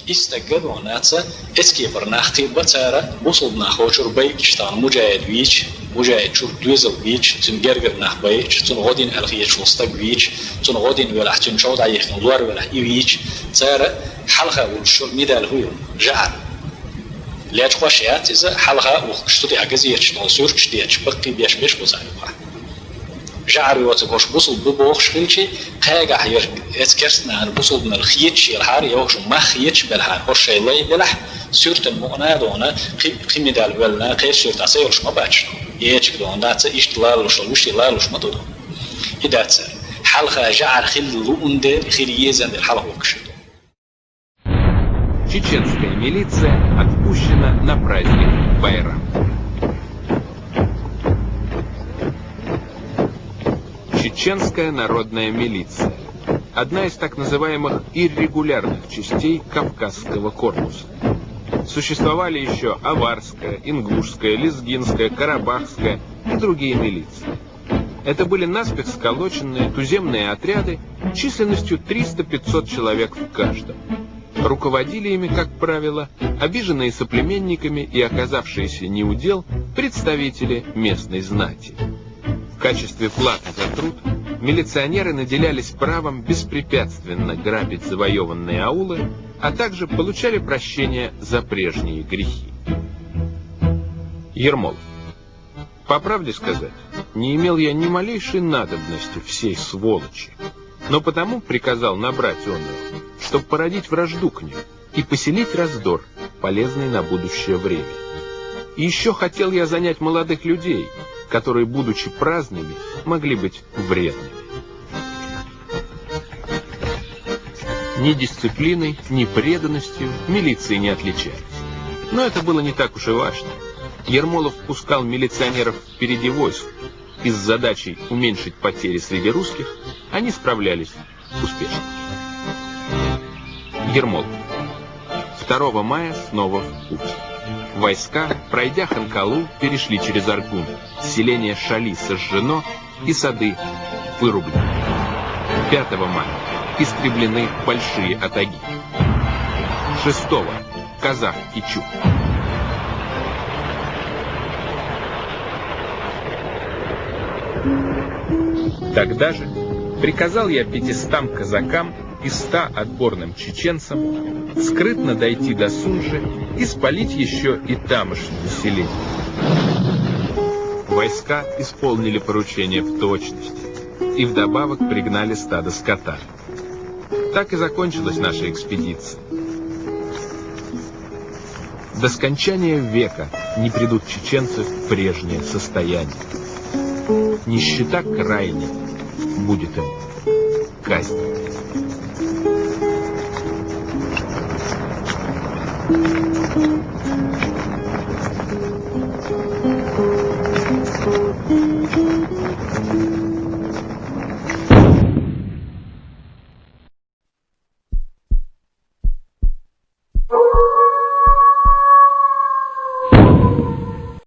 استجد وناتسا اسكي برناختي بتسارة وصل ناخوشر بيكشتان مجاهد ويش مجاهد شو دوزل ويش تنجرجر ناخ بيش تنغودين الخيش وستق ويش تنغودين ولا تنشود عليك نوار ولا ويش تسارة حلقة والشر ميدال هو جعل لا تخشيات إذا حلقة وكشتي عجزية تنصور كشتي تبقي بيش بوزعيوها جعل وتبوش بوصل ببوخش فيلشي قاعة هير اتكرسنا عن بوصل من الخيتش الحار يوش ما خيتش بالحار هوش لي بلح سورة المؤنة دونا قيمة دال بالنا قير سورة عسيرش ما باتش يهيك دونا داتس إشتلال وشلوش تلال وش ما تدو إداتس حلقة جعل خل لؤند خليزن الحلقة وكشتو. Чеченская милиция отпущена на праздник Байрам. Чеченская народная милиция. Одна из так называемых иррегулярных частей Кавказского корпуса. Существовали еще Аварская, Ингушская, Лезгинская, Карабахская и другие милиции. Это были наспех сколоченные туземные отряды численностью 300-500 человек в каждом. Руководили ими, как правило, обиженные соплеменниками и оказавшиеся неудел представители местной знати. В качестве платы за труд милиционеры наделялись правом беспрепятственно грабить завоеванные аулы, а также получали прощение за прежние грехи. Ермолов. По правде сказать, не имел я ни малейшей надобности всей сволочи, но потому приказал набрать оную, чтобы породить вражду к ним и поселить раздор, полезный на будущее время. И еще хотел я занять молодых людей, которые, будучи праздными, могли быть вредными. Ни дисциплиной, ни преданностью милиции не отличались. Но это было не так уж и важно. Ермолов пускал милиционеров впереди войск, и с задачей уменьшить потери среди русских они справлялись успешно. Ермолов. 2 мая снова в путь. Войска, пройдя Ханкалу, перешли через Аргун. Селение Шали сожжено и сады вырублены. 5 мая истреблены большие атаги. 6 Казах Кичу. Тогда же приказал я 500 казакам и 100 отборным чеченцам скрытно дойти до Сунжи и спалить еще и тамошнее население. Войска исполнили поручение в точности и вдобавок пригнали стадо скота. Так и закончилась наша экспедиция. До скончания века не придут чеченцы в прежнее состояние. Нищета крайняя будет им казнь.